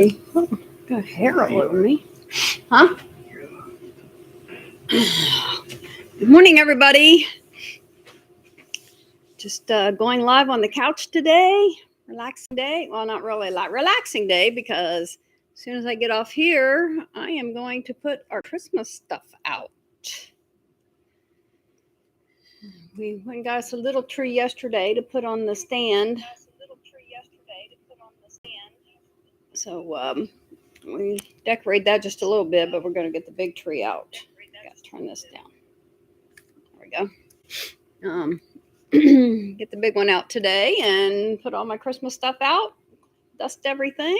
Oh, got hair all over me. Huh? Good morning, everybody. Just going live on the couch today. Relaxing day. Well, not really relaxing day because as soon as I get off here, I am going to put our Christmas stuff out. We went and got us a little tree yesterday to put on the stand. So we decorate that just a little bit, but we're going to get the big tree out. Got to turn this down. There we go. Get the big one out today and put all my Christmas stuff out, dust everything.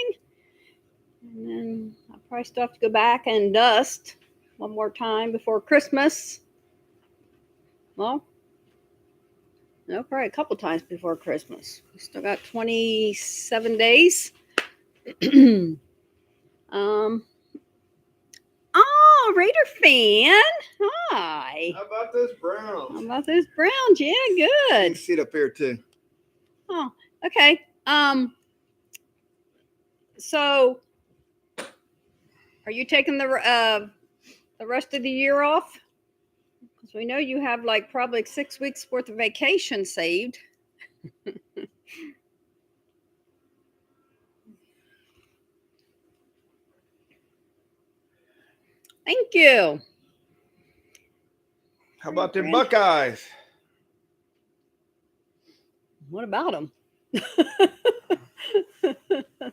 And then I probably still have to go back and dust one more time before Christmas. Well, no, probably a couple times before Christmas. We still got 27 days. Oh, Raider fan. Hi. How about those Browns? How about those Browns? Yeah, You good. can see it up here too. Oh, okay. So are you taking the rest of the year off? Because we know you have like probably 6 weeks worth of vacation saved. Thank you. How about them Buckeyes? What about them?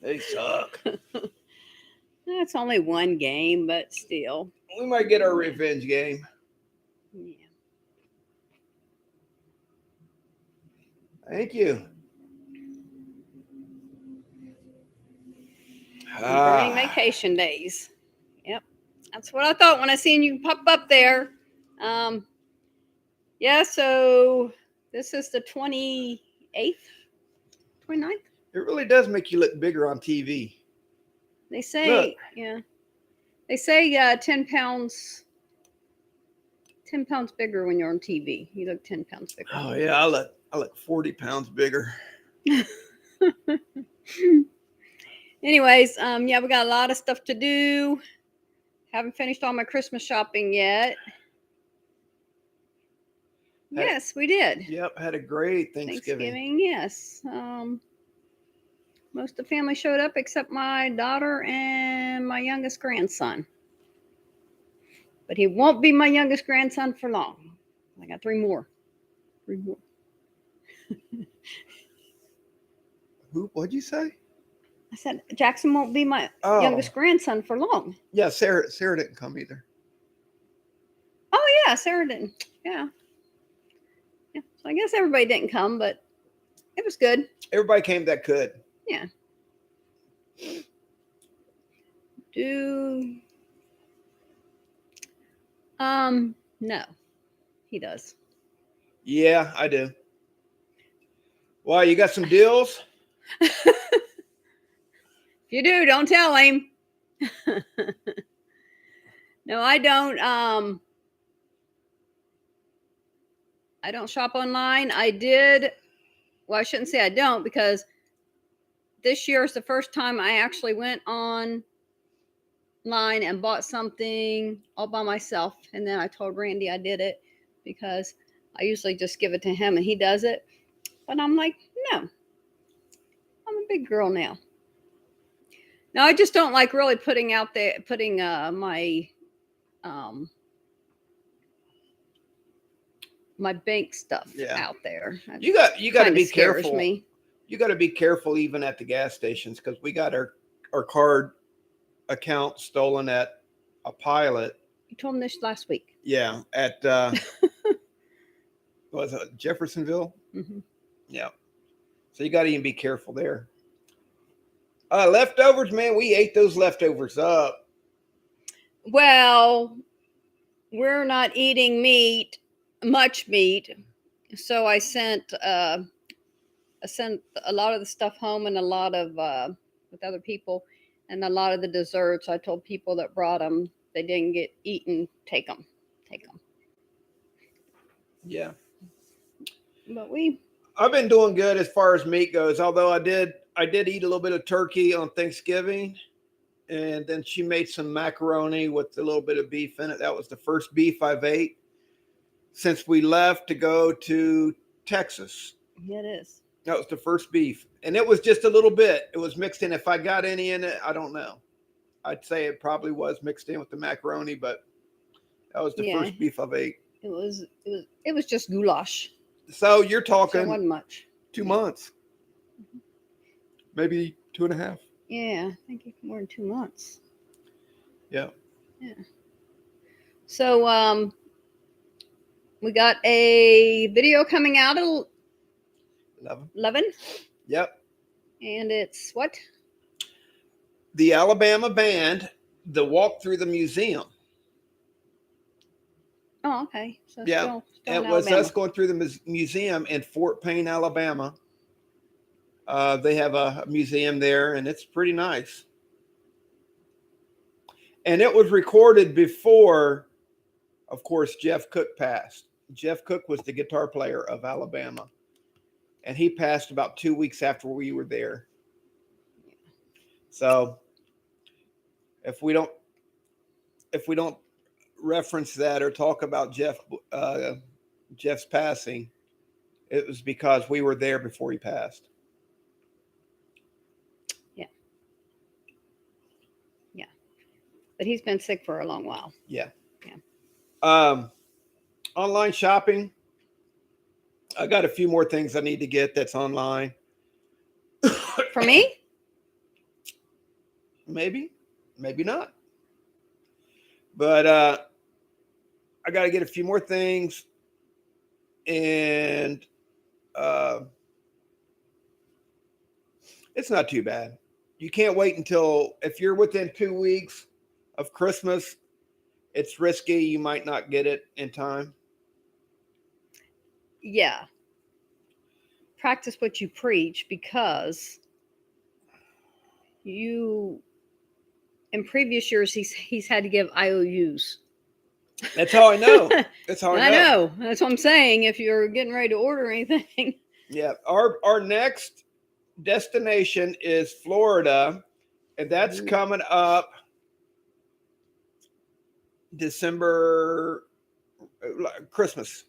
They suck. That's only one game, but still. We might get our revenge game. Yeah. Thank you. Burning vacation days. Yep. That's what I thought when I seen you pop up there. Yeah, so this is the 28th, 29th. It really does make you look bigger on TV. They say, Look. yeah. They say 10 pounds bigger when you're on TV. You look 10 pounds bigger. Oh yeah, I look 40 pounds bigger. Anyways, yeah, we got a lot of stuff to do. Haven't finished all my Christmas shopping yet. Yes, we did. Yep, had a great Thanksgiving. Yes. Most of the family showed up except my daughter and my youngest grandson. But he won't be my youngest grandson for long. I got three more. What'd you say? I said Jackson won't be my youngest grandson for long. Yeah, Sarah didn't come either. Oh yeah, Sarah didn't. Yeah. So I guess everybody didn't come, but it was good. Everybody came that could. Yeah. No, he does. Yeah, I do. Why, you got some deals? If you do, don't tell him. No, I don't. I don't shop online. I did. Well, I shouldn't say I don't, because this year is the first time I actually went online and bought something all by myself. And then I told Randy I did it because I usually just give it to him and he does it. But I'm like, no, I'm a big girl now. No, I just don't like really putting my my bank stuff out there. You got to be careful. Me. You got to be careful even at the gas stations, because we got our card account stolen at a Pilot. You told him this last week. Yeah, at was it Jeffersonville? Mm-hmm. Yeah. So you got to even be careful there. Leftovers, man, we ate those leftovers up. Well, we're not eating much meat, so I sent a lot of the stuff home, and a lot of with other people, and a lot of the desserts. I told people that brought them, they didn't get eaten, take them. Yeah. But I've been doing good as far as meat goes, although I did eat a little bit of turkey on Thanksgiving. and then she made some macaroni with a little bit of beef in it. That was the first beef I've ate since we left to go to Texas. Yeah, it is. That was the first beef, and it was just a little bit. It was mixed in. If I got any in it, I don't know. I'd say it probably was mixed in with the macaroni, but that was the Yeah. first beef I've ate. It was just goulash. So you're So it talking wasn't much. 2 months, maybe 2.5. Yeah, I think it's more than 2 months. Yeah. Yeah. So we got a video coming out at 11, Yep. and it's what? The Alabama band, the walk through the museum. Oh, okay. So Yeah, still It in was Alabama. us going through the museum in Fort Payne, Alabama. They have a museum there, and it's pretty nice. And it was recorded before, of course, Jeff Cook passed. Jeff Cook was the guitar player of Alabama, and he passed about 2 weeks after we were there. So if we don't reference that or talk about Jeff's passing, it was because we were there before he passed. But he's been sick for a long while. Yeah. Yeah. Online shopping. I got a few more things I need to get that's online. For me? Maybe not. But I got to get a few more things, and it's not too bad. You can't wait until, if you're within 2 weeks of Christmas, it's risky. You might not get it in time. Yeah. Practice what you preach, because in previous years he's had to give IOUs. That's how I know. That's how I I know. know. That's what I'm saying. If you're getting ready to order anything. Yeah. Our next destination is Florida, and that's coming up December, Christmas.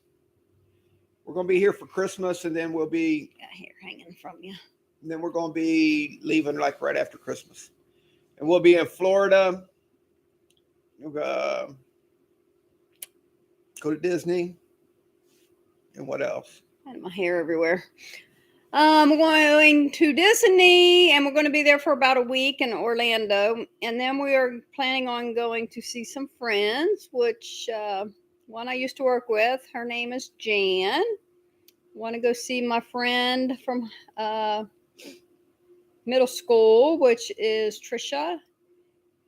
We're going to be here for Christmas, and then we'll be Got hair hanging from you. and then we're going to be leaving like right after Christmas, and we'll be in Florida. We'll go to Disney, and what else? I had my hair everywhere. We're going to Disney, and we're going to be there for about a week in Orlando, and then we are planning on going to see some friends, which one I used to work with. Her name is Jan. Want to go see my friend from middle school, which is Trisha,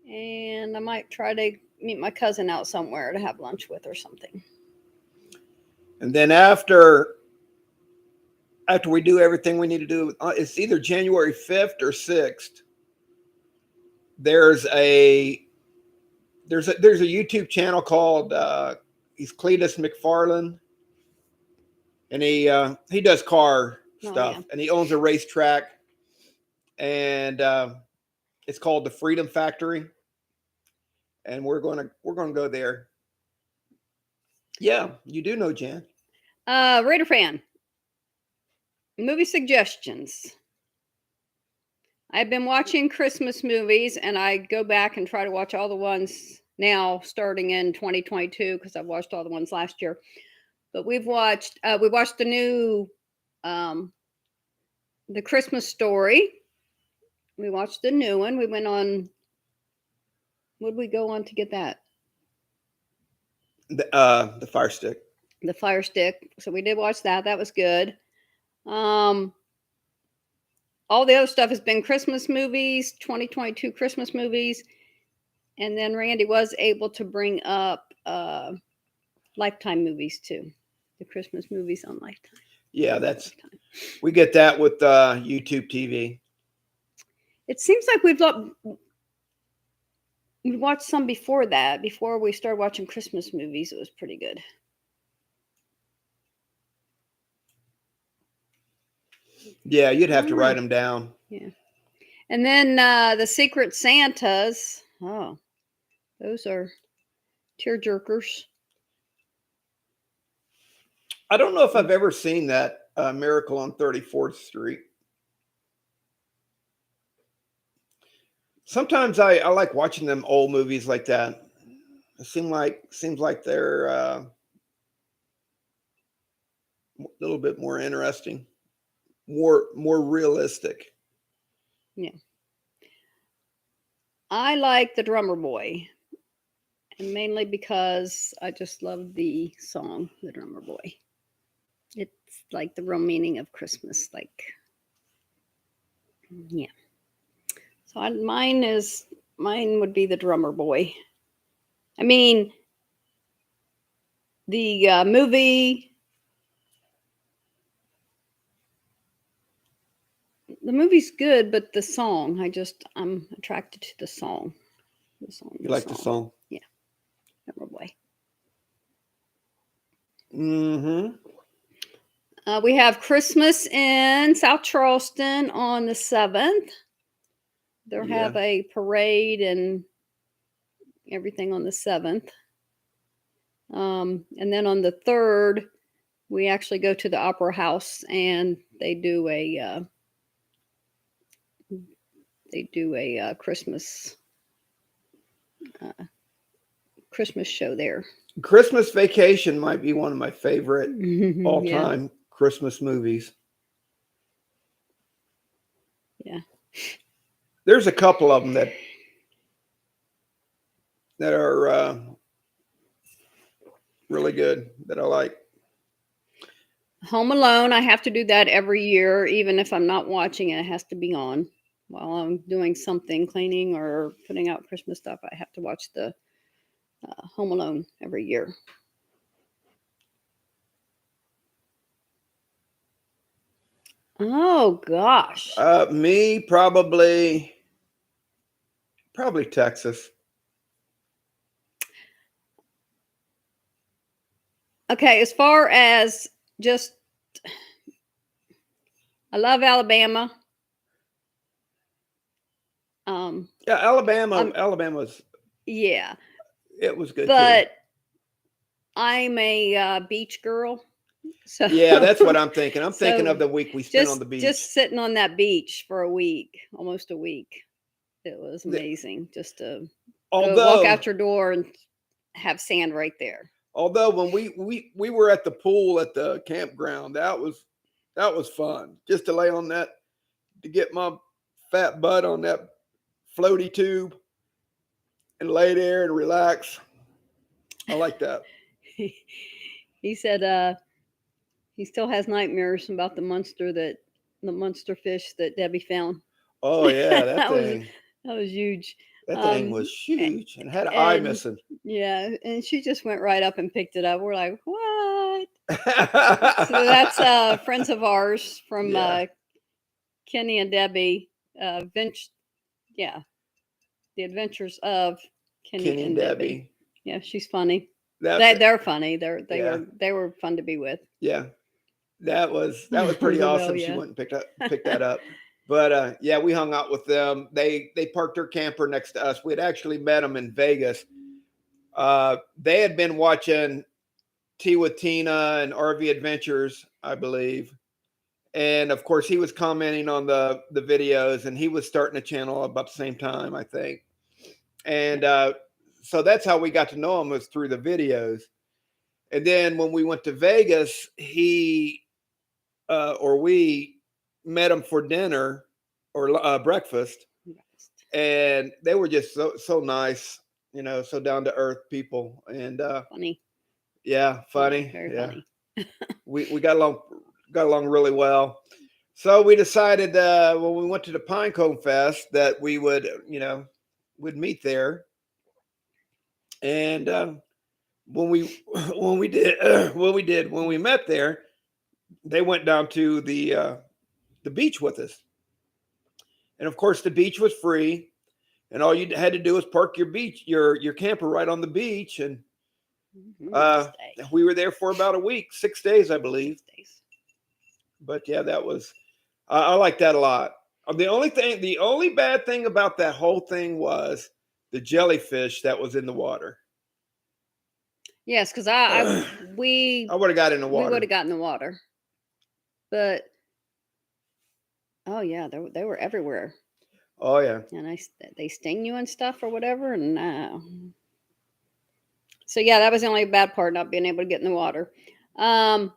and I might try to meet my cousin out somewhere to have lunch with or something. And then after we do everything we need to do, it's either January 5th or 6th. There's a YouTube channel called he's Cletus McFarland, and he does car stuff, yeah. and he owns a racetrack, and it's called the Freedom Factory, and we're gonna go there. Yeah, you do know Jan. Raider fan. Movie suggestions. I've been watching Christmas movies, and I go back and try to watch all the ones now starting in 2022, because I've watched all the ones last year. But we watched the new The Christmas Story. We watched the new one. We went on, what did we go on to get that? The Fire Stick. The Fire Stick. So we did watch that. That was good. All the other stuff has been Christmas movies, 2022 Christmas movies. And then Randy was able to bring up Lifetime movies too. The Christmas movies on Lifetime. Yeah, we get that with YouTube TV. It seems like we watched some before that. Before we started watching Christmas movies, it was pretty good. Yeah, you'd have to write them down. Yeah. And then the Secret Santas. Oh, those are tear jerkers. I don't know if I've ever seen that Miracle on 34th Street. Sometimes I like watching them old movies like that. It seems like they're a little bit more interesting, more realistic. Yeah. I like The Drummer Boy, and mainly because I just love the song, The Drummer Boy. It's like the real meaning of Christmas. Like, yeah. So mine would be The Drummer Boy. I mean, the movie. The movie's good, but the song, I'm attracted to the song. The song. You like the song? Yeah. Drummer Boy. Mm-hmm. We have Christmas in South Charleston on the 7th. They'll have a parade and everything on the 7th. And then on the 3rd, we actually go to the Opera House and they do a Christmas show there. Christmas Vacation might be one of my favorite all-time Yeah. Christmas movies. Yeah. There's a couple of them that are really good that I like. Home Alone, I have to do that every year, even if I'm not watching it. It has to be on while I'm doing something, cleaning or putting out Christmas stuff. I have to watch the Home Alone every year. Oh gosh. Me probably Texas. Okay, as far as just, I love Alabama. Yeah, Alabama's. Yeah, It was good but too. I'm a beach girl. So Yeah, that's what I'm thinking. I'm thinking So of the week we spent on the beach. Just sitting on that beach for a week, almost a week. It was amazing just to go walk out your door and have sand right there. Although when we were at the pool at the campground, that was fun. Just to lay on that, to get my fat butt on that floaty tube and lay there and relax. I like that. He said he still has nightmares about the monster fish that Debbie found. Oh yeah, that was huge. That thing was huge and had an eye missing. Yeah, and she just went right up and picked it up. We're like, what? So that's friends of ours from Kenny and Debbie. The Adventures of Kenny and Debbie. Yeah, she's funny. They're funny. They were fun to be with. Yeah, that was pretty awesome. She went and picked that up. But yeah, we hung out with them. They parked their camper next to us. We had actually met them in Vegas. They had been watching Tea with Tina and RV Adventures, I believe. And of course, he was commenting on the videos, and he was starting a channel about the same time, I think. And so that's how we got to know him, was through the videos. And then when we went to Vegas, we met him for dinner or breakfast, and they were just so nice, so down to earth people, and funny. Yeah, funny. Very funny. we got along really well. So we decided when we went to the Pinecone Fest that we would would meet there. And when we met there, they went down to the beach with us. And of course, the beach was free, and all you had to do was park your camper right on the beach. And we were there for about a week, 6 days, I believe. 6 days. But yeah, that was I like that a lot. The only bad thing about that whole thing was the jellyfish that was in the water. Yes, because we I would have got in the we would water. have gotten the water, but oh yeah, they were everywhere, Oh yeah. and they sting you and stuff or whatever, and so yeah, that was the only bad part, not being able to get in the water. I've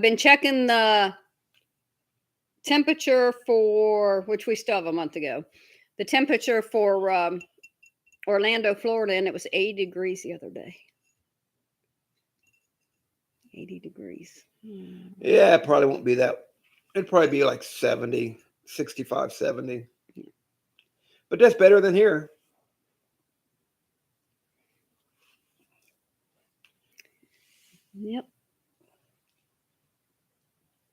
been checking the temperature for, which we still have a month ago, the temperature for Orlando, Florida, and it was 80 degrees the other day. 80 degrees. Yeah, it probably won't be that. It'd probably be like 70, 65, 70. Yeah. But that's better than here. Yep.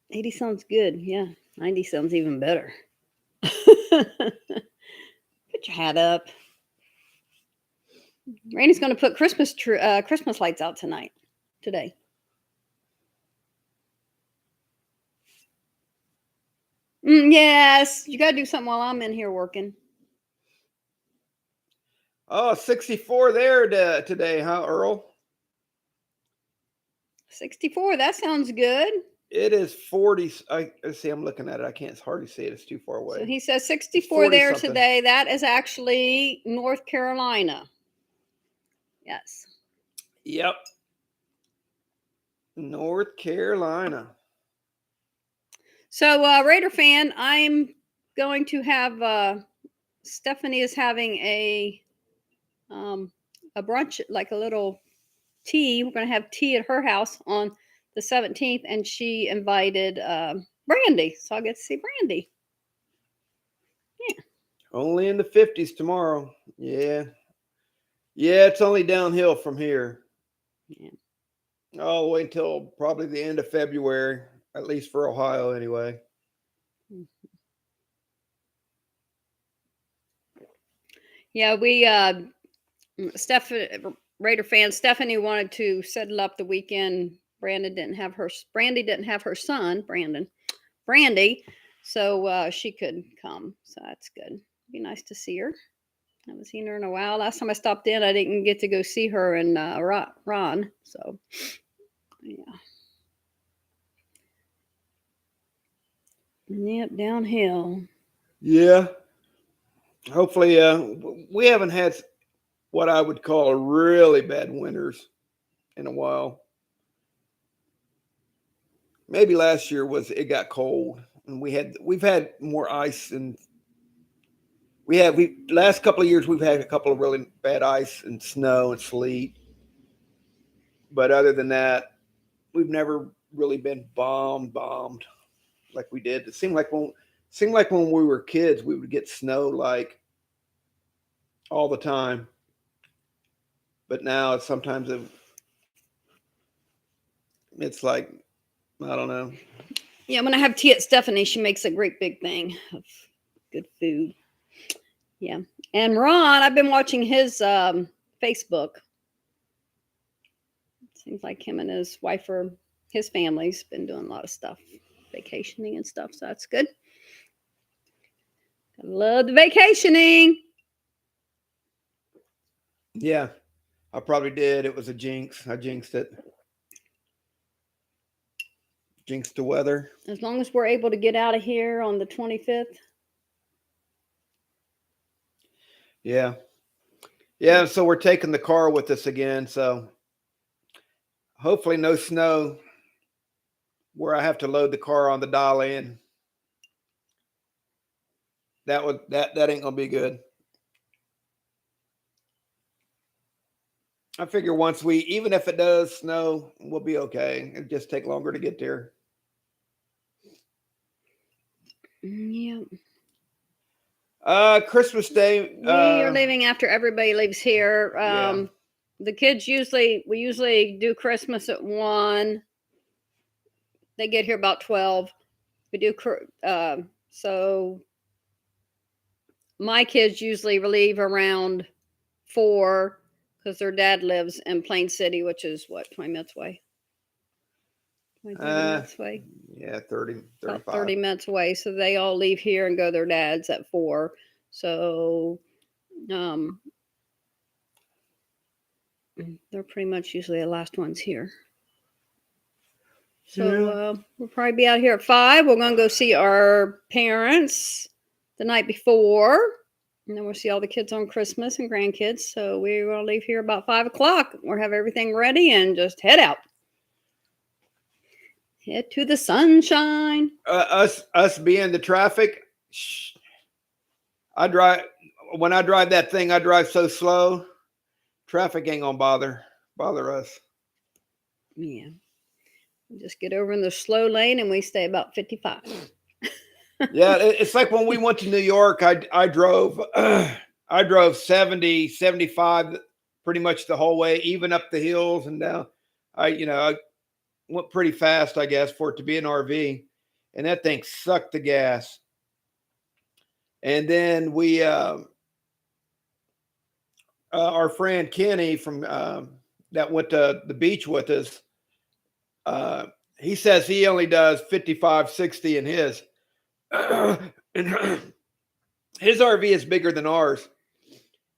80 sounds good. Yeah. 90 sounds even better. Put your hat up. Randy's going to put Christmas lights out today. Yes, you got to do something while I'm in here working. Oh, 64 there today, huh, Earl? 64. That sounds good. It is 40. I see. I'm looking at it. I can't hardly see it. It's too far away. So he says 64 there today. That is actually North Carolina. Yes. Yep. North Carolina. So, Raider fan, I'm going to have Stephanie is having a brunch, like a little tea. We're going to have tea at her house on the 17th, and she invited Brandy, so I'll get to see Brandy. Yeah. Only in the 50s tomorrow. Yeah. Yeah, it's only downhill from here. Yeah. I'll wait until probably the end of February, at least for Ohio anyway. Yeah, we Raider fan Stephanie wanted to settle up the weekend. Brandy didn't have her son, Brandy, so she could come. So that's good. It'd be nice to see her. I haven't seen her in a while. Last time I stopped in, I didn't get to go see her and Ron. So yeah. Yep, downhill. Yeah. Hopefully, we haven't had what I would call really bad winters in a while. Maybe last year it got cold, and we've had more ice, and we last couple of years we've had a couple of really bad ice and snow and sleet. But other than that, we've never really been bombed like we did. It seemed like when we were kids, we would get snow like all the time. But now sometimes it's like, I don't know. Yeah, when I have tea at Stephanie, she makes a great big thing of good food. Yeah. And Ron, I've been watching his Facebook. Seems like him and his wife his family's been doing a lot of stuff, vacationing and stuff. So that's good. I love the vacationing. Yeah, I probably did. It was a jinx. I jinxed it. Jinxed the weather. As long as we're able to get out of here on the 25th. Yeah. Yeah, so we're taking the car with us again. So hopefully no snow where I have to load the car on the dolly, and that ain't gonna be good. I figure even if it does snow, we'll be okay. It'll just take longer to get there. Yeah. Christmas Day. We are leaving after everybody leaves here. Yeah. The kids we usually do Christmas at 1. They get here about 12. We do so my kids usually leave around 4 because their dad lives in Plain City, which is 20 minutes away. 20, 30 minutes away. Yeah, 30, About 35. 30 minutes away. So they all leave here and go to their dad's at 4. So they're pretty much usually the last ones here. So we'll probably be out here at 5. We're going to go see our parents the night before. And then we'll see all the kids on Christmas and grandkids. So we're going to leave here about 5 o'clock. We'll have everything ready and just head out. Head to the sunshine. Us being the traffic. When I drive that thing, I drive so slow. Traffic ain't gonna bother us. Yeah. We just get over in the slow lane and we stay about 55. Yeah, it's like when we went to New York, I drove 70, 75 pretty much the whole way, even up the hills and down. I went pretty fast, I guess, for it to be an RV, and that thing sucked the gas. And then we our friend Kenny from that went to the beach with us, he says he only does 55, 60 in his. And his RV is bigger than ours.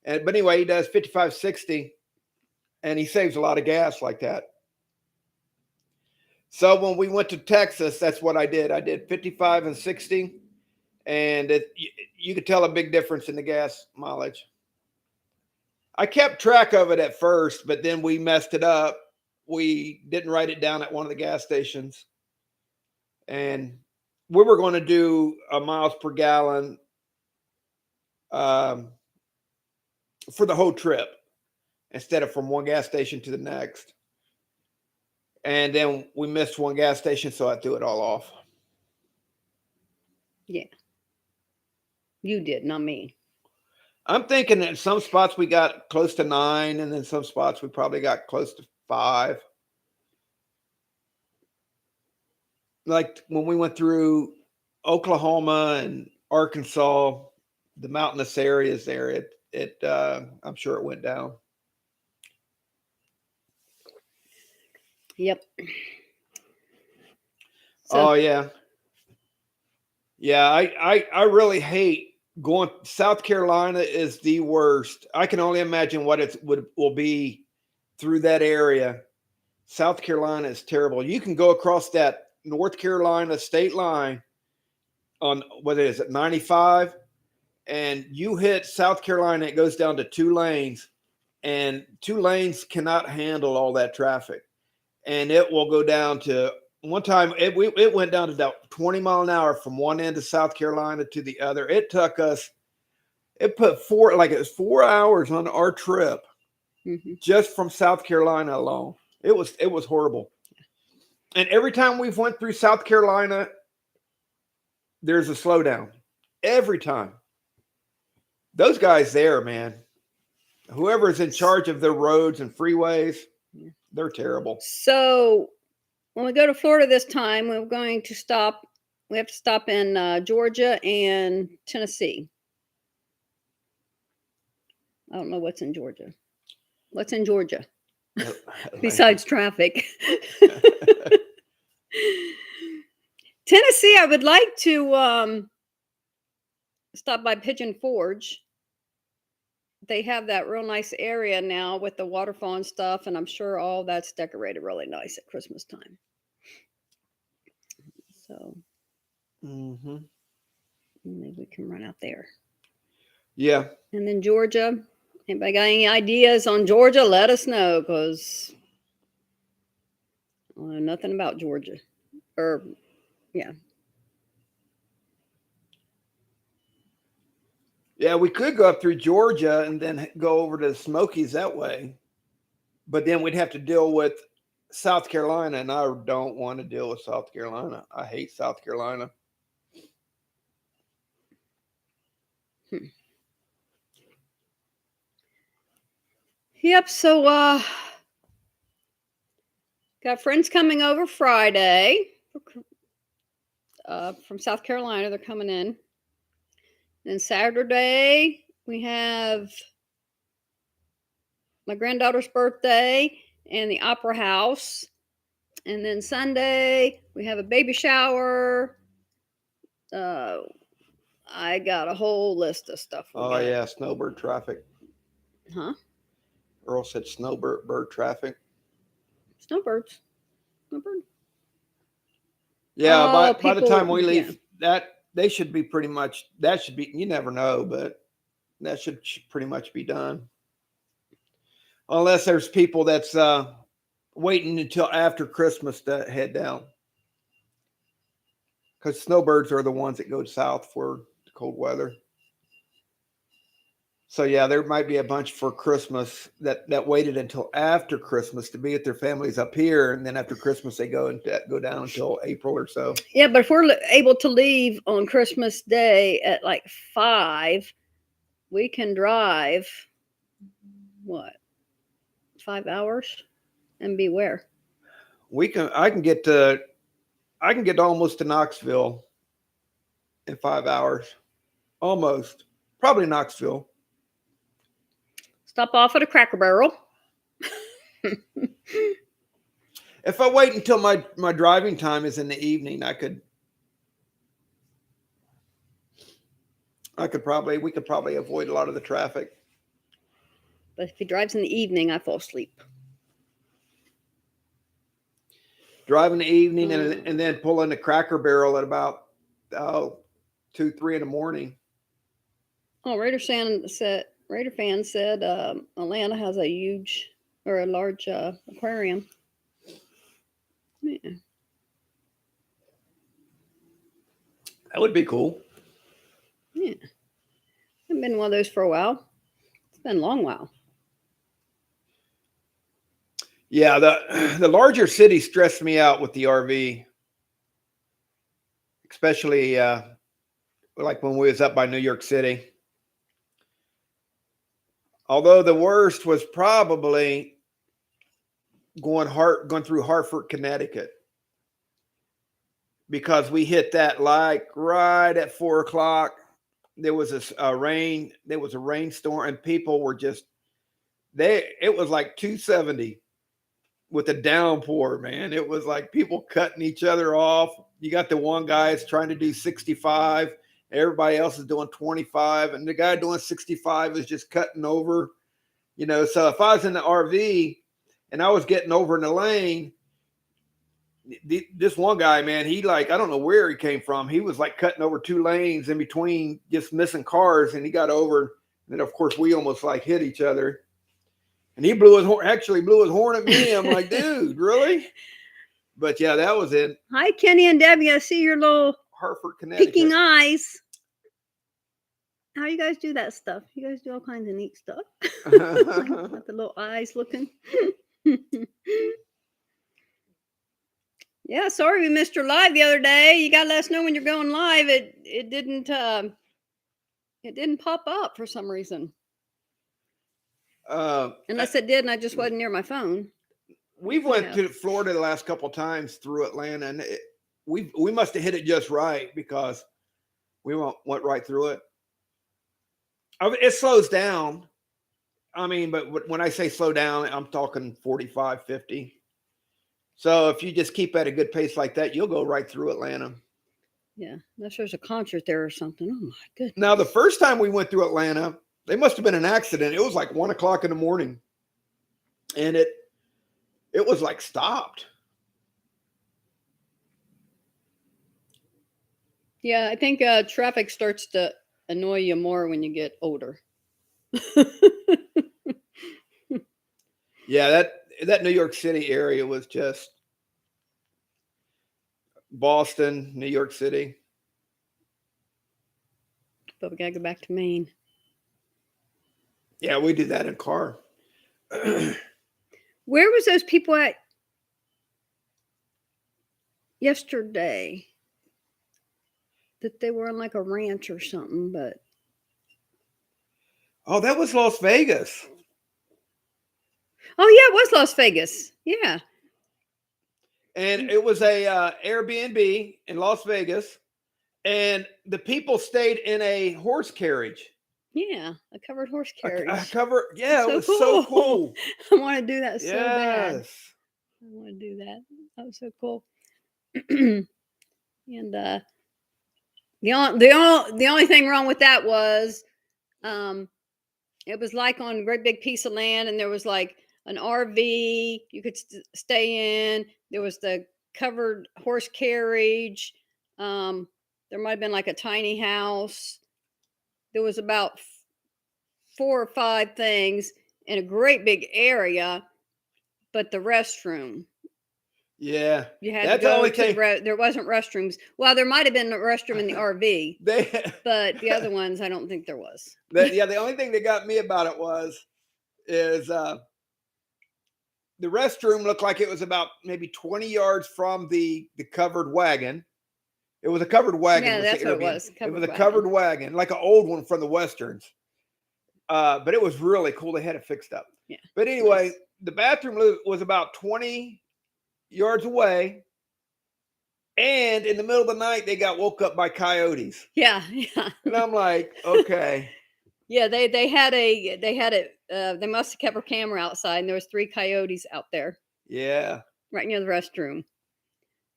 But anyway, he does 55, 60, and he saves a lot of gas like that. So when we went to Texas, that's what I did. I did 55 and 60, and you could tell a big difference in the gas mileage. I kept track of it at first, but then we messed it up. We didn't write it down at one of the gas stations. And we were going to do a miles per gallon for the whole trip instead of from one gas station to the next. And then we missed one gas station, so I threw it all off. Yeah. You did, not me. I'm thinking that some spots we got close to 9, and then some spots we probably got close to 5. Like when we went through Oklahoma and Arkansas, the mountainous areas there, I'm sure it went down. Yep. So, oh yeah. Yeah, I really hate going. South Carolina is the worst. I can only imagine what it will be through that area. South Carolina is terrible. You can go across that North Carolina state line on what is it, 95, and you hit South Carolina, it goes down to 2 lanes, and 2 lanes cannot handle all that traffic. And it will go down to, one time it went down to about 20 mile an hour from one end of South Carolina to the other. It took us, it put 4 hours on our trip just from South Carolina alone. It was horrible. And every time we've went through South Carolina, there's a slowdown. Every time. Those guys there, man, whoever's in charge of their roads and freeways, they're terrible. So when we go to Florida this time, we're going to stop. We have to stop in Georgia and Tennessee. I don't know what's in Georgia. What's in Georgia? Besides traffic. Tennessee, I would like to stop by Pigeon Forge. They have that real nice area now with the waterfall and stuff, and I'm sure all that's decorated really nice at Christmas time. So maybe we can run out there. Yeah. And then Georgia. Anybody got any ideas on Georgia? Let us know, because I know nothing about Georgia. Yeah, we could go up through Georgia and then go over to the Smokies that way. But then we'd have to deal with South Carolina, and I don't want to deal with South Carolina. I hate South Carolina. Yep, so got friends coming over Friday from South Carolina. They're coming in. Then Saturday, we have my granddaughter's birthday and the Opera House. And then Sunday, we have a baby shower. I got a whole list of stuff. Yeah, snowbird traffic. Huh? Earl said snowbird traffic. Snowbirds. Snowbird. Yeah, by the time we leave, they should be pretty much, that should be, you never know, but that should pretty much be done. Unless there's people that's waiting until after Christmas to head down. Because snowbirds are the ones that go south for the cold weather. So yeah, there might be a bunch for Christmas that waited until after Christmas to be with their families up here, and then after Christmas they go down until April or so. Yeah, but if we're able to leave on Christmas Day at like 5, we can drive 5 hours and be where? I can get almost to Knoxville in 5 hours. Almost. Probably Knoxville. Stop off at a Cracker Barrel. If I wait until my driving time is in the evening, we could probably avoid a lot of the traffic. But if he drives in the evening, I fall asleep. Drive in the evening and then pull in the Cracker Barrel at about 2, 3 in the morning. Oh, Raider fan said Atlanta has a large aquarium. Yeah. That would be cool. Yeah. I've been in one of those for a while. It's been a long while. Yeah, the larger cities stressed me out with the RV. Especially like when we was up by New York City. Although the worst was probably going through Hartford, Connecticut, because we hit that like right at 4 o'clock. There was a rainstorm, and people were it was like 270 with a downpour, man. It was like people cutting each other off. You got the one guy that's trying to do 65. Everybody else is doing 25, and the guy doing 65 is just cutting over, So if I was in the RV and I was getting over in the lane, this one guy, man, I don't know where he came from. He was like cutting over 2 lanes in between, just missing cars, and he got over. And then of course we almost like hit each other, and he blew his horn at me. I'm like, dude, really? But yeah, that was it. Hi, Kenny and Debbie. I see your little Hartford, Connecticut. Peeking eyes. How you guys do that stuff? You guys do all kinds of neat stuff. Got the little eyes looking. Yeah, sorry we missed your live the other day. You gotta let us know when you're going live. It didn't pop up for some reason. Unless it did, and I just wasn't near my phone. We went to Florida the last couple of times through Atlanta, and we must have hit it just right, because we went right through it. It slows down. I mean, but when I say slow down, I'm talking 45, 50. So if you just keep at a good pace like that, you'll go right through Atlanta. Yeah, unless there's a concert there or something. Oh my goodness. Now, the first time we went through Atlanta, there must have been an accident. It was like 1 o'clock in the morning, and it was like stopped. Yeah, I think traffic starts to annoy you more when you get older. Yeah, that New York City area was just Boston, New York City. But we gotta go back to Maine. Yeah, we do that in a car. Where was those people at yesterday? That they were on like a ranch or something, but oh, that was Las Vegas. Oh yeah, it was Las Vegas. Yeah. And it was a Airbnb in Las Vegas, and the people stayed in a horse carriage. Yeah, a covered horse carriage. Yeah, it was so cool. I want to do that so bad. I want to do that. That was so cool. And the only thing wrong with that was it was like on a great big piece of land, and there was like an RV you could stay in. There was the covered horse carriage. There might have been like a tiny house. There was about 4 or 5 things in a great big area, but the restroom. Yeah, You had that's to the go only to thing. there wasn't restrooms. Well, there might have been a restroom in the RV, but the other ones, I don't think there was. The only thing that got me about it is the restroom looked like it was about maybe 20 yards from the covered wagon. It was a covered wagon. Yeah, that's what it was. It was a covered wagon, like an old one from the Westerns. But it was really cool. They had it fixed up. Yeah. But anyway, the bathroom was about 20 yards away. And in the middle of the night, they got woke up by coyotes. Yeah, yeah. And I'm like, okay. Yeah, they must have kept a camera outside, and there was 3 coyotes out there. Yeah. Right near the restroom.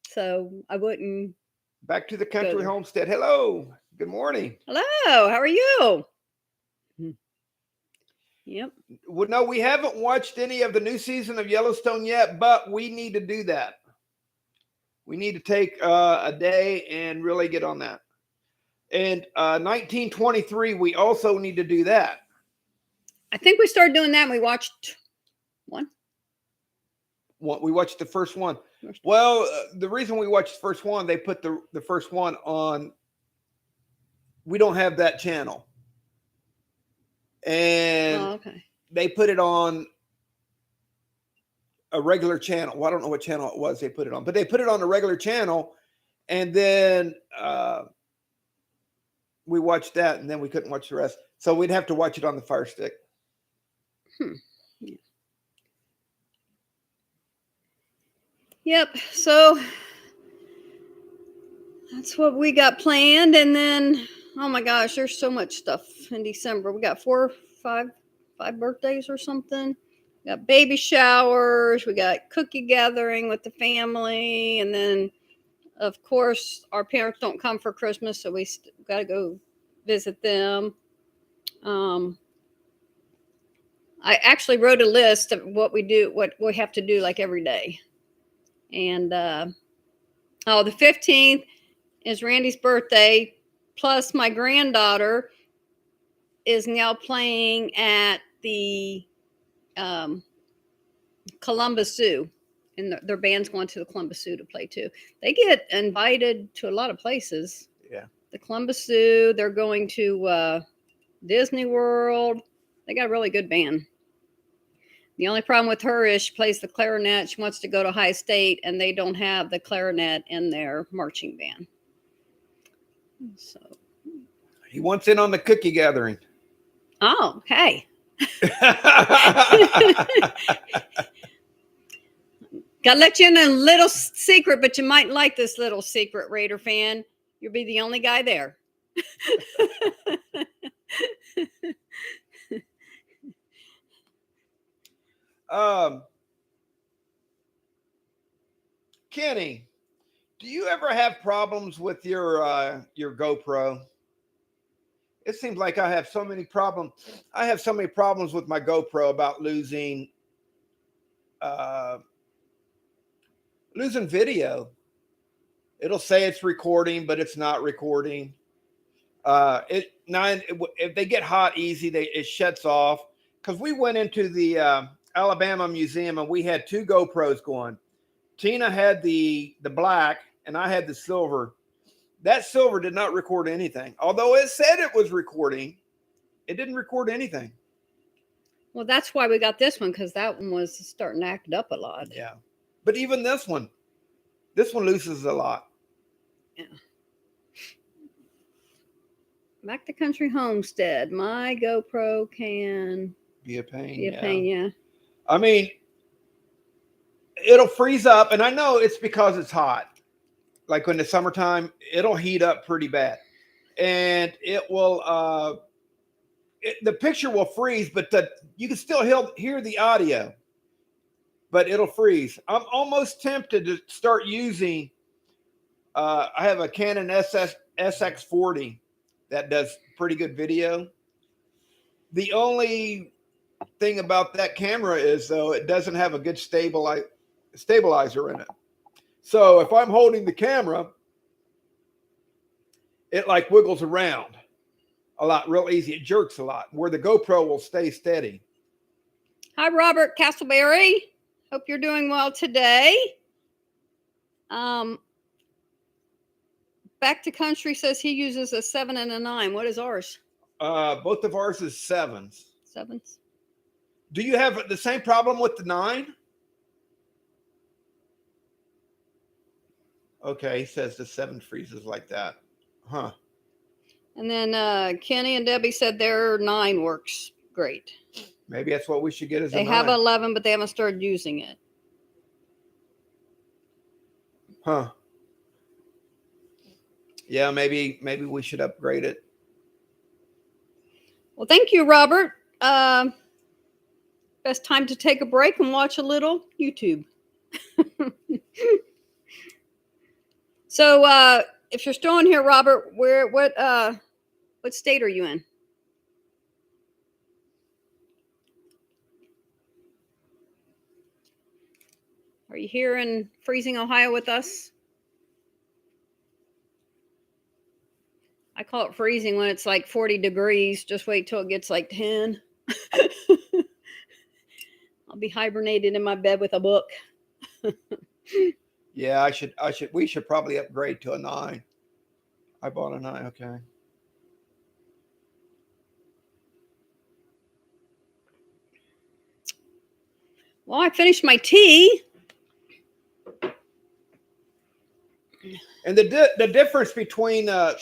So I wouldn't. Back to the country homestead. Hello. Good morning. Hello. How are you? Yep. Well, no, we haven't watched any of the new season of Yellowstone yet, but we need to do that. We need to take a day and really get on that. And 1923, we also need to do that. I think we started doing that and we watched one. We watched the first one. Well, the reason we watched the first one, they put the first one on. We don't have that channel. And they put it on a regular channel. Well, I don't know what channel it was they put it on, but they put it on a regular channel. And then we watched that, and then we couldn't watch the rest. So we'd have to watch it on the Fire Stick. Yeah. Yep. So that's what we got planned. And then, oh my gosh, there's so much stuff in December. We got 4 or 5 birthdays or something. We got baby showers. We got cookie gathering with the family. And then, of course, our parents don't come for Christmas, so we got to go visit them. I actually wrote a list of what we have to do like every day. And the 15th is Randy's birthday. Plus, my granddaughter is now playing at the Columbus Zoo. And their band's going to the Columbus Zoo to play too. They get invited to a lot of places. Yeah. The Columbus Zoo. They're going to Disney World. They got a really good band. The only problem with her is she plays the clarinet. She wants to go to High State, and they don't have the clarinet in their marching band. So he wants in on the cookie gathering. Oh, hey. Gotta let you in a little secret, but you might like this little secret, Raider fan. You'll be the only guy there. Kenny, do you ever have problems with your GoPro? It seems like I have so many problems. I have so many problems with my GoPro about losing video. It'll say it's recording, but it's not recording. If they get hot easy, it shuts off. Because we went into the Alabama Museum and we had 2 GoPros going. Tina had the black and I had the silver. That silver did not record anything. Although it said it was recording, it didn't record anything. Well, that's why we got this one, because that one was starting to act up a lot. Yeah. But even this one loses a lot. Yeah. Back to Country Homestead. My GoPro can be a pain. Yeah. I mean, it'll freeze up, and I know it's because it's hot. Like in the summertime, it'll heat up pretty bad, and it will. The picture will freeze, but you can still hear the audio. but it'll freeze. I'm almost tempted to start using. I have a Canon SX40 that does pretty good video. The only thing about that camera is, though, it doesn't have a good stabilizer in it. So if I'm holding the camera, it like wiggles around a lot, real easy. It jerks a lot, where the GoPro will stay steady. Hi, Robert Castleberry. Hope you're doing well today. Back to Country says he uses a 7 and a 9. What is ours? Both of ours is 7s. 7s. Do you have the same problem with the 9? Okay, he says the 7 freezes like that. Huh. And then Kenny and Debbie said their 9 works great. Maybe that's what we should get as they a 9. They have 11, but they haven't started using it. Huh. Yeah, maybe we should upgrade it. Well, thank you, Robert. Best time to take a break and watch a little YouTube. So, if you're still in here, Robert, what state are you in? Are you here in freezing Ohio with us? I call it freezing when it's like 40 degrees. Just wait till it gets like 10. I'll be hibernating in my bed with a book. Yeah, we should probably upgrade to a 9. I bought a 9, okay. Well, I finished my tea. And the difference between the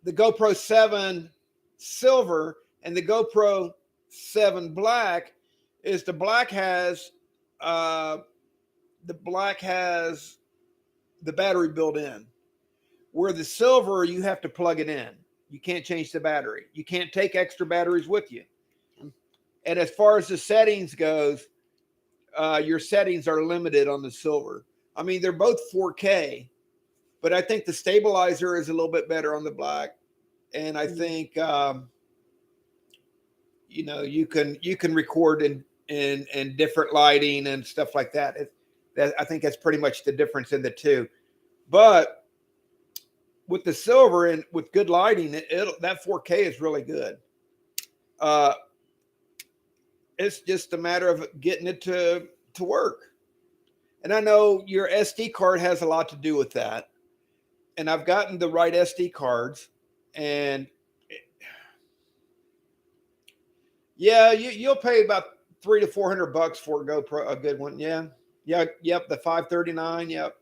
GoPro 7 Silver and the GoPro 7 Black is the black has the battery built in, where the Silver you have to plug it in. You can't change the battery. You can't take extra batteries with you. And as far as the settings goes, your settings are limited on the Silver. I mean, they're both 4K, but I think the stabilizer is a little bit better on the Black. And I think, you can record in different lighting and stuff like that. I think that's pretty much the difference in the two. But with the Silver and with good lighting, that 4K is really good. It's just a matter of getting it to work. And I know your SD card has a lot to do with that. And I've gotten the right SD cards. And yeah, you'll pay about $300 to $400 for a GoPro, a good one. Yeah. Yep. The 539. Yep.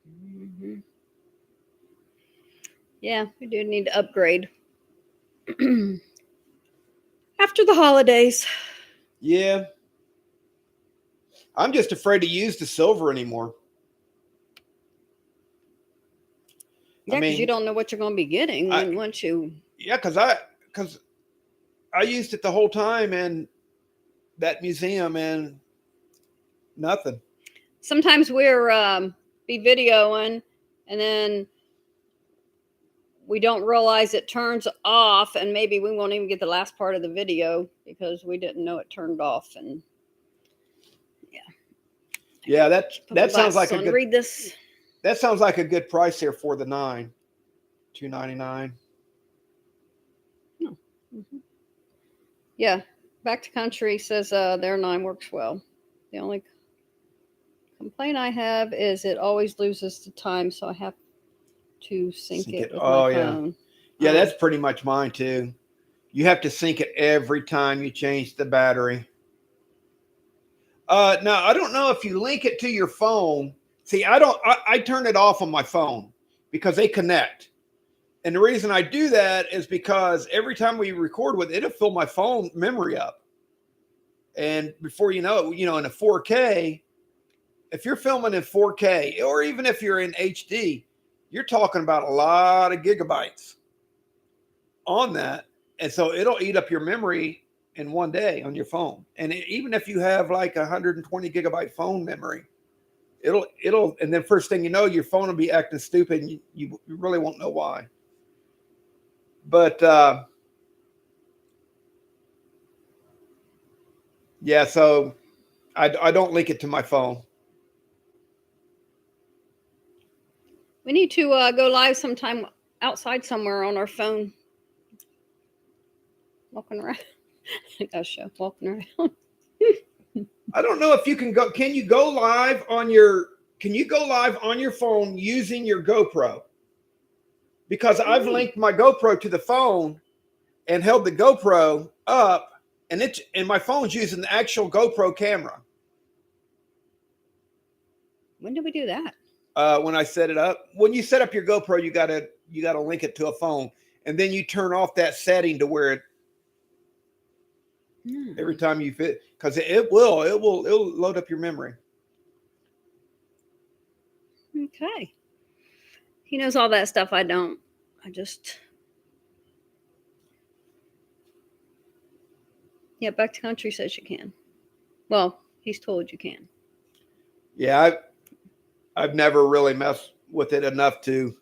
Mm-hmm. Yeah, we do need to upgrade after the holidays. Yeah. I'm just afraid to use the Silver anymore. Yeah, because you don't know what you're going to be getting once you. Yeah, because I used it the whole time in that museum and nothing. Sometimes we're be videoing and then we don't realize it turns off, and maybe we won't even get the last part of the video because we didn't know it turned off. And yeah, that sounds like a good. Read this. That sounds like a good price here for the 9, $299. Mm-hmm. Yeah, Back to Country says their 9 works well. The only complaint I have is it always loses the time, so I have to sync it with my phone. Yeah, that's pretty much mine too. You have to sync it every time you change the battery. Now, I don't know if you link it to your phone. See, I turn it off on my phone because they connect. And the reason I do that is because every time we record with it, it'll fill my phone memory up. And before you know it, in a 4K, if you're filming in 4K, or even if you're in HD, you're talking about a lot of gigabytes on that. And so it'll eat up your memory in one day on your phone. And even if you have like 120 gigabyte phone memory, and then first thing you know, your phone will be acting stupid and you really won't know why. But yeah, so I don't link it to my phone. We need to go live sometime outside somewhere on our phone. Walking around. Gosh, show walking around. I don't know if you can go. Can you go live on your? Can you go live on your phone using your GoPro? Because I've linked my GoPro to the phone and held the GoPro up, and my phone's using the actual GoPro camera. When did we do that? When I set it up. When you set up your GoPro, you gotta link it to a phone, and then you turn off that setting to where it every time you fit, because it'll load up your memory. Okay. He knows all that stuff. I don't. I just. Yeah, Back to Country says you can. Well, he's told you can. Yeah, I've never really messed with it enough to.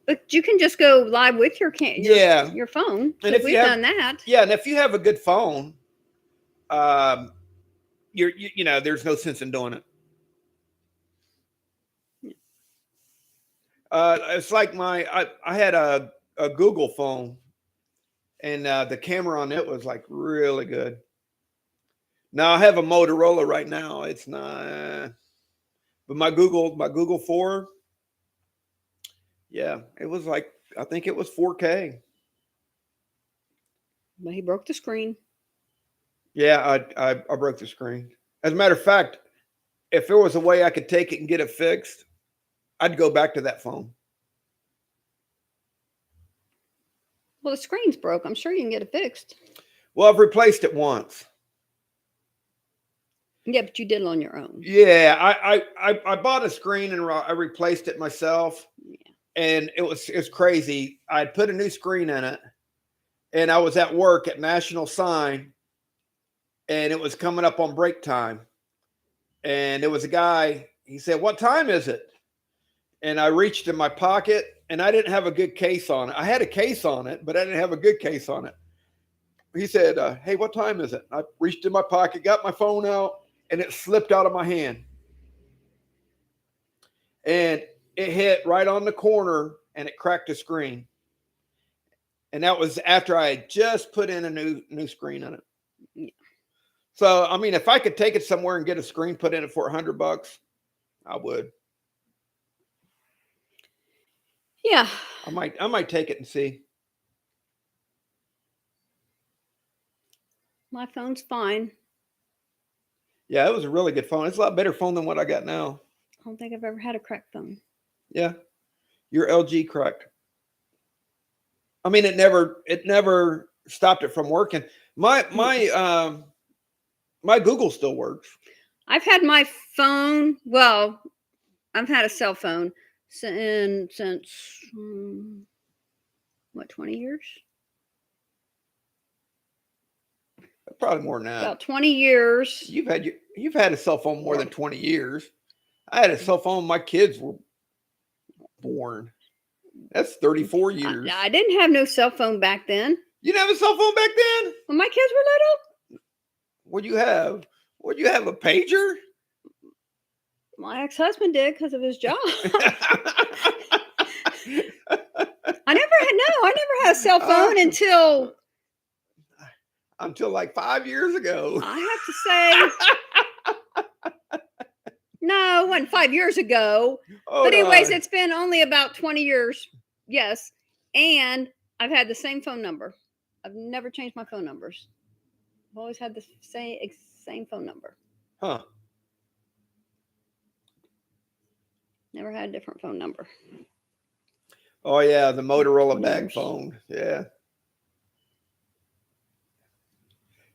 But you can just go live with your phone. And if we've done that. Yeah, and if you have a good phone, you know, there's no sense in doing it. It's like I had a Google phone, and the camera on it was like really good. Now I have a Motorola right now. It's not, but my Google 4, yeah, it was like, I think it was 4K. But he broke the screen. Yeah, I broke the screen. As a matter of fact, if there was a way I could take it and get it fixed, I'd go back to that phone. Well, the screen's broke. I'm sure you can get it fixed. Well, I've replaced it once. Yeah, but you did it on your own. Yeah, I bought a screen and I replaced it myself. Yeah. And it's crazy. I put a new screen in it, and I was at work at National Sign, and it was coming up on break time. And there was a guy, he said, "What time is it?" And I reached in my pocket, and I didn't have a good case on it. I had a case on it, but I didn't have a good case on it. He said, "Hey, what time is it?" I reached in my pocket, got my phone out, and it slipped out of my hand. And it hit right on the corner, and it cracked the screen. And that was after I had just put in a new screen on it. Yeah. So, I mean, if I could take it somewhere and get a screen put in it for $100, I would. Yeah. I might take it and see. My phone's fine. Yeah, it was a really good phone. It's a lot better phone than what I got now. I don't think I've ever had a cracked phone. Yeah. Your LG cracked. I mean, it never stopped it from working. My Google still works. I've had my phone. Well, I've had a cell phone since 20 years? Probably more than that. About 20 years. You've had a cell phone more than 20 years. I had a cell phone when my kids were born. That's 34 years. I didn't have no cell phone back then. You didn't have a cell phone back then? When my kids were little? What'd you have? Would you have a pager? My ex-husband did because of his job. I never had a cell phone until like 5 years ago. I have to say, no, it wasn't 5 years ago. Oh, but anyways, it's been only about 20 years. Yes. And I've had the same phone number. I've never changed my phone numbers. I've always had the same phone number. Huh. Never had a different phone number. Oh, yeah. The Motorola bag phone. Yeah.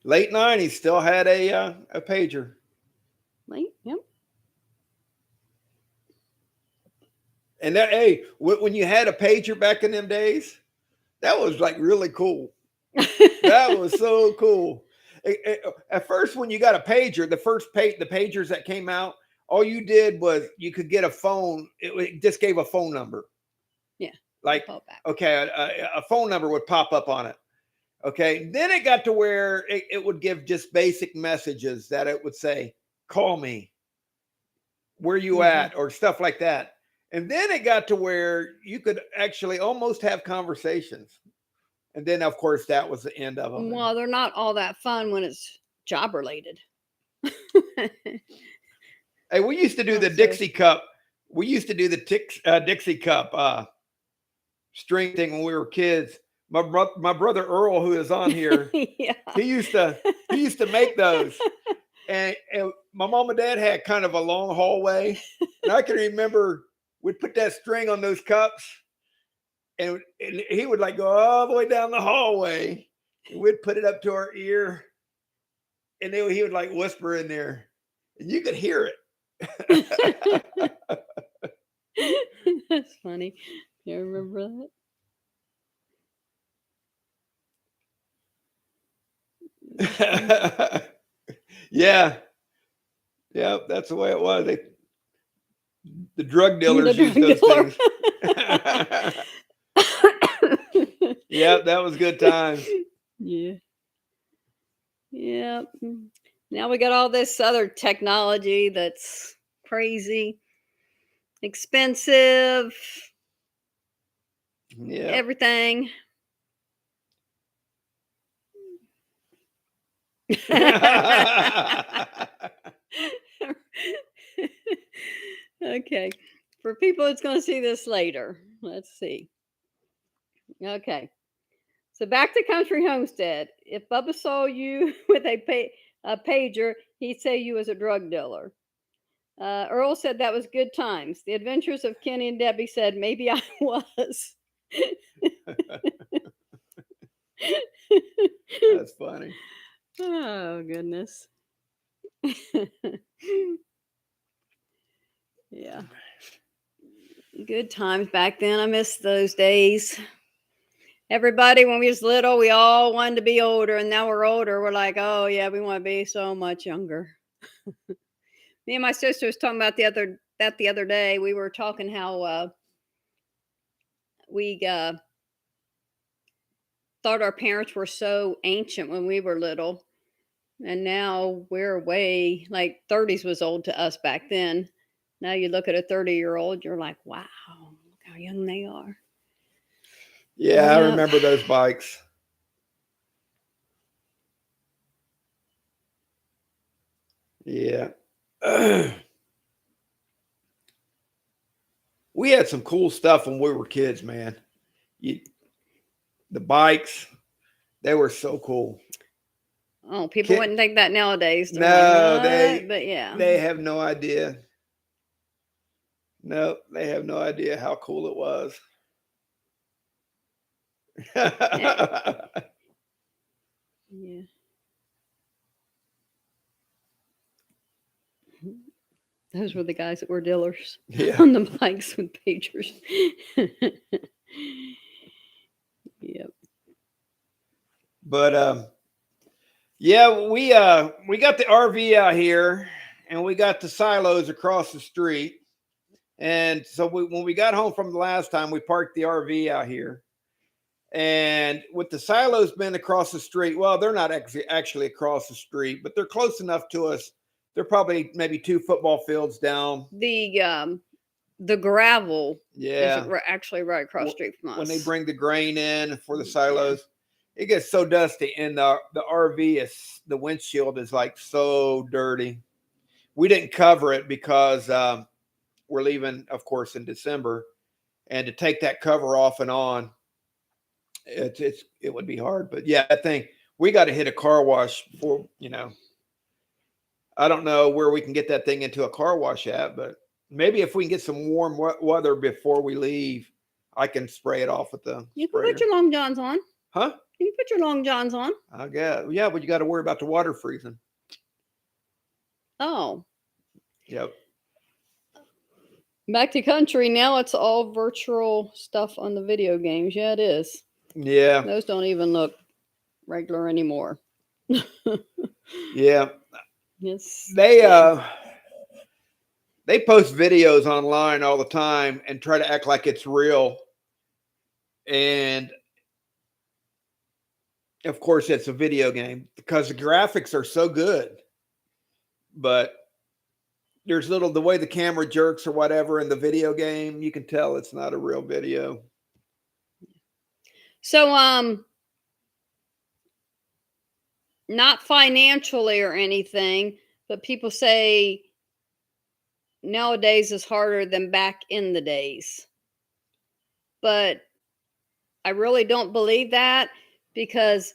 Late 90s, still had a pager. Late? Yep. And that, hey, when you had a pager back in them days, that was like really cool. That was so cool. At first, when you got a pager, the pagers that came out, all you did was you could get a phone. It just gave a phone number. Yeah. Like, okay, a phone number would pop up on it. Okay. Then it got to where it would give just basic messages that it would say, call me, where you at, or stuff like that. And then it got to where you could actually almost have conversations. And then, of course, that was the end of them. Well, they're not all that fun when it's job related. Hey, we used to do the Dixie Cup. We used to do the Dixie Cup string thing when we were kids. My brother Earl, who is on here, yeah. he used to make those. And my mom and dad had kind of a long hallway. And I can remember we'd put that string on those cups. And he would like go all the way down the hallway. And we'd put it up to our ear. And then he would like whisper in there. And you could hear it. That's funny. You remember that? Yeah. Yeah, that's the way it was. The drug dealers used those things. Yeah, that was good times. Yeah. Yeah. Now we got all this other technology that's crazy, expensive. Yeah. Everything. Okay. For people that's going to see this later, let's see. Okay. So back to Country Homestead. If Bubba saw you with a pager, he'd say you was a drug dealer. Earl said that was good times. The Adventures of Kenny and Debbie said maybe I was. That's funny. Oh, goodness. Yeah. Good times back then. I miss those days. Everybody, when we was little, we all wanted to be older, and now we're older. We're like, oh yeah, we want to be so much younger. Me and my sister was talking about the other day. We were talking how we thought our parents were so ancient when we were little, and now we're way like 30s was old to us back then. Now you look at a 30-year-old, you're like, wow, look how young they are. Yeah, I remember those bikes. Yeah. We had some cool stuff when we were kids, man. The bikes, they were so cool. Oh, people wouldn't think that nowadays. No, but yeah. They have no idea. No, they have no idea how cool it was. Yeah. Those were the guys that were dealers on the bikes with pagers. Yep. But yeah, we got the RV out here, and we got the silos across the street. And so when we got home from the last time, we parked the RV out here. And with the silos being across the street, well, they're not actually across the street, but they're close enough to us. They're probably maybe 2 football fields down. The gravel is actually right across the street from us. When they bring the grain in for the silos, it gets so dusty, and the RV the windshield is like so dirty. We didn't cover it because we're leaving, of course, in December, and to take that cover off and on, it would be hard. But yeah, I think we got to hit a car wash for, I don't know where we can get that thing into a car wash at, but maybe if we can get some warm weather before we leave, I can spray it off with the You can put your long johns on. Huh? You can put your long johns on. I guess. Yeah, but you got to worry about the water freezing. Oh. Yep. Back to country. Now it's all virtual stuff on the video games. Yeah, it is. Yeah. Those don't even look regular anymore. Yeah. It's They post videos online all the time and try to act like it's real. And of course, it's a video game because the graphics are so good. But there's the way the camera jerks or whatever in the video game, you can tell it's not a real video. so not financially or anything, but people say nowadays is harder than back in the days. But I really don't believe that, because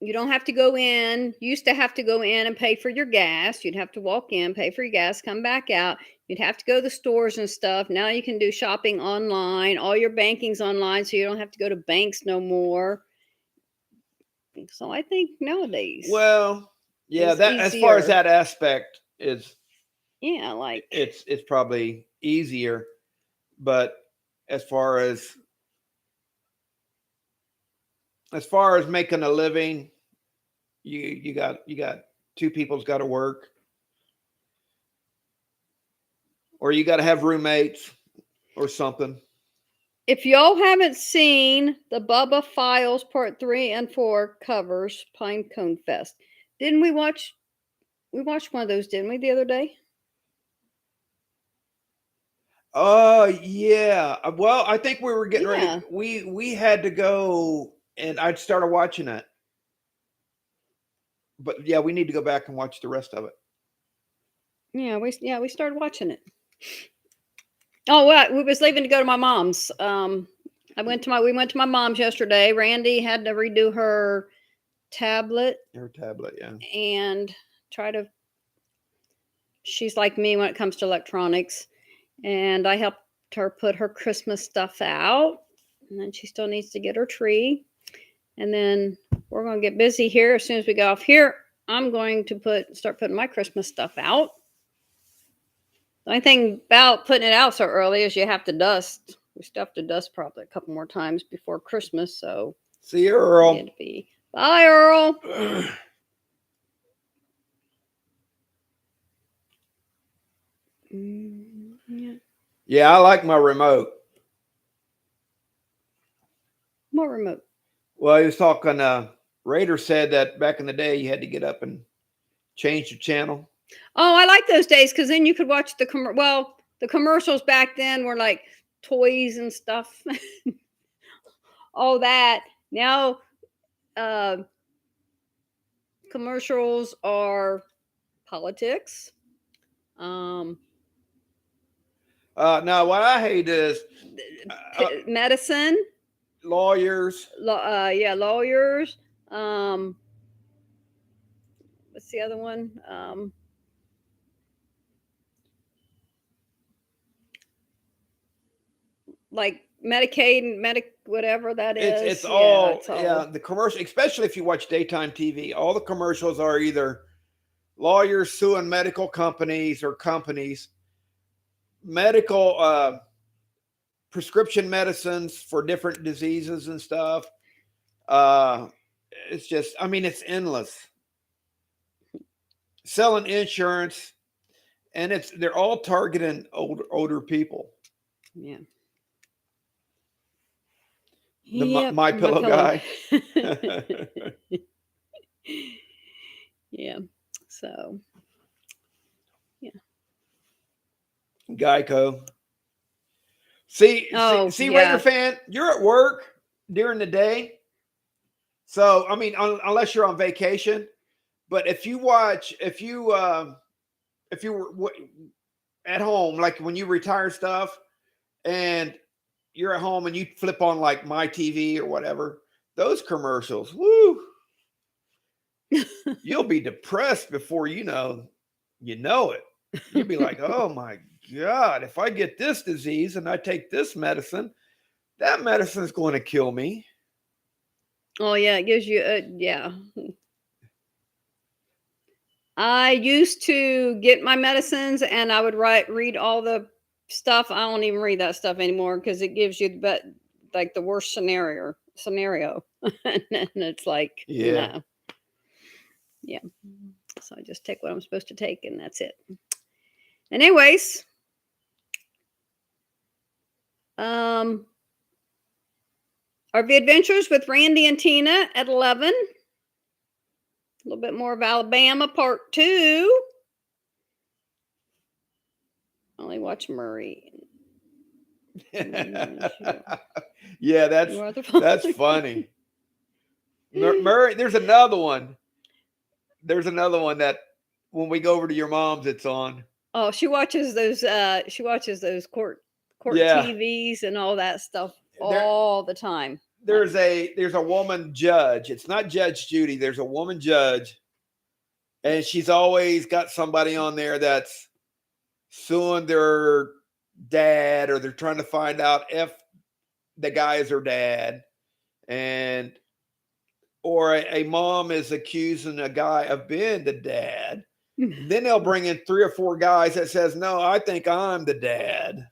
you don't have to go in. You used to have to go in and pay for your gas. You'd have to walk in, pay for your gas, come back out. You'd have to go to the stores and stuff. Now you can do shopping online. All your banking's online, so you don't have to go to banks no more. So I think nowadays, Well, yeah, it's that as far as easier. that aspect is, Yeah, like it's probably easier. But as far as making a living, you got two people's got to work, or you got to have roommates or something. if y'all haven't seen the Bubba Files Part 3 and 4 covers, Pinecone Fest, didn't we watch? We watched one of those, didn't we, the other day? Yeah. Well, I think we were getting Yeah. ready. We had to go, and I'd started watching it. But yeah, we need to go back and watch the rest of it. Yeah, we started watching it. Oh, well, we was leaving to go to my mom's. We went to my mom's yesterday. Randy had to redo her tablet Her tablet, yeah. and try to. She's like me when it comes to electronics, and I helped her put her Christmas stuff out, and then she still needs to get her tree, and then we're going to get busy here. As soon as we get off here, I'm going to start putting my Christmas stuff out. The only thing about putting it out so early is you have to dust. We still have to dust probably a couple more times before Christmas. So see you, Earl. it'd be bye, Earl. Yeah. Yeah, I like my remote. More remote. Well, he was talking. Raider said that back in the day, you had to get up and change the channel. Oh, I like those days because then you could watch the the commercials back then were like toys and stuff. All that. Now commercials are politics. Now, what I hate is Medicine. lawyers. Lawyers. What's the other one? Like Medicaid, whatever that is. It's all the commercial, especially if you watch daytime TV. All the commercials are either lawyers suing medical companies or companies, medical prescription medicines for different diseases and stuff. It's just, I mean, it's endless. Selling insurance, and they're all targeting older people. Yeah. The My Pillow guy. Yeah. So. Yeah. Geico. See, Raider fan, you're at work during the day. So, I mean, unless you're on vacation, but if you were at home, like when you retire stuff and you're at home and you flip on like My TV or whatever, those commercials, woo, you'll be depressed before you know it. You'll be like, oh my God, if I get this disease and I take this medicine, that medicine is going to kill me. Oh yeah, it gives you yeah. I used to get my medicines and I would read all the stuff. I don't even read that stuff anymore because it gives you like the worst scenario scenario. And it's like, Yeah. Yeah. So I just take what I'm supposed to take, and that's it. Anyways, RV Adventures with Randy and Tina at 11. A little bit more of Alabama part 2. Only watch Murray. Yeah, that's funny. Murray, there's another one. There's another one that when we go over to your mom's, it's on. Oh, she watches those court TVs and all that stuff all the time. There's a woman judge. It's not Judge Judy. There's a woman judge, and she's always got somebody on there that's suing their dad, or they're trying to find out if the guy is her dad, or a mom is accusing a guy of being the dad. Then they'll bring in 3 or 4 guys that says, no, I think I'm the dad.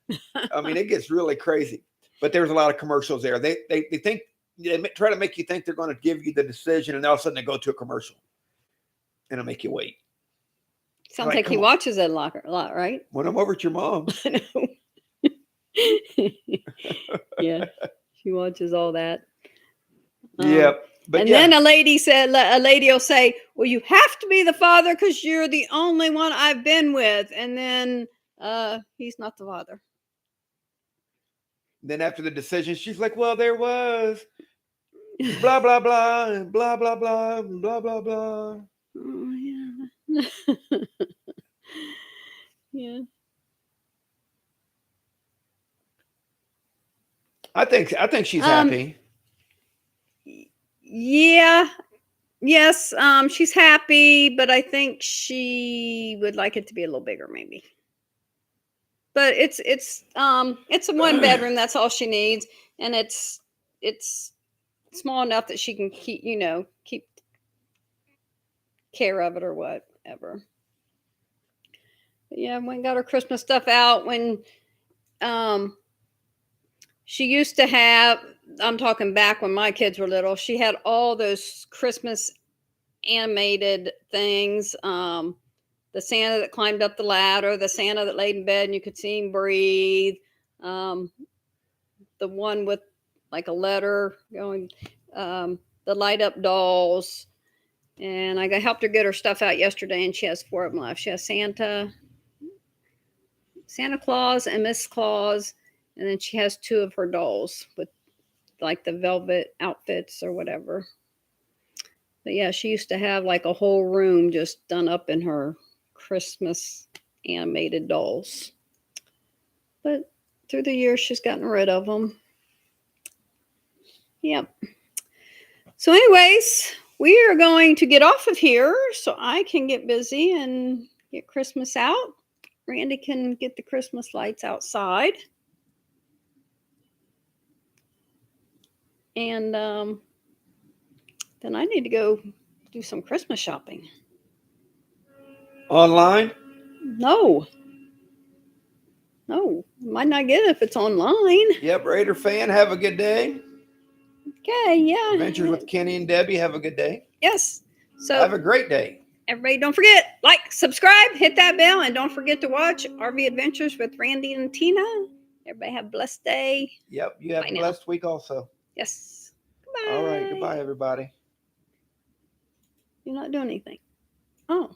I mean, it gets really crazy. But there's a lot of commercials there. They think, they try to make you think they're going to give you the decision, and all of a sudden they go to a commercial, and it'll make you wait. Sounds like he watches it a lot, right? When I'm over at your mom's. I know. Yeah, she watches all that. Yep. And then a lady will say, well, you have to be the father because you're the only one I've been with. And then he's not the father. Then after the decision, she's like, well, there was blah, blah, blah, and blah, blah, blah, and blah, blah, blah. Oh, yeah. Yeah. I think she's happy. Yeah. Yes. She's happy, but I think she would like it to be a little bigger, maybe. But it's a 1 bedroom. That's all she needs, and it's small enough that she can keep care of it or whatever. But yeah, we got her Christmas stuff out when she used to have. I'm talking back when my kids were little. She had all those Christmas animated things. The Santa that climbed up the ladder, the Santa that laid in bed and you could see him breathe. The one with like a letter going, the light up dolls. And I helped her get her stuff out yesterday, and she has 4 of them left. She has Santa Claus and Miss Claus. And then she has 2 of her dolls with like the velvet outfits or whatever. But yeah, she used to have like a whole room just done up in her Christmas animated dolls. But through the years, she's gotten rid of them. Yep. So anyways, we are going to get off of here so I can get busy and get Christmas out. Randy can get the Christmas lights outside. And then I need to go do some Christmas shopping. Online? No, might not get it if it's online. Yep, Raider fan, have a good day. Okay, yeah. Adventures with Kenny and Debbie, have a good day. Yes. So have a great day. Everybody, don't forget, like, subscribe, hit that bell, and don't forget to watch RV Adventures with Randy and Tina. Everybody have a blessed day. Yep, you have a blessed week also. Yes. Goodbye. All right, goodbye, everybody. You're not doing anything. Oh.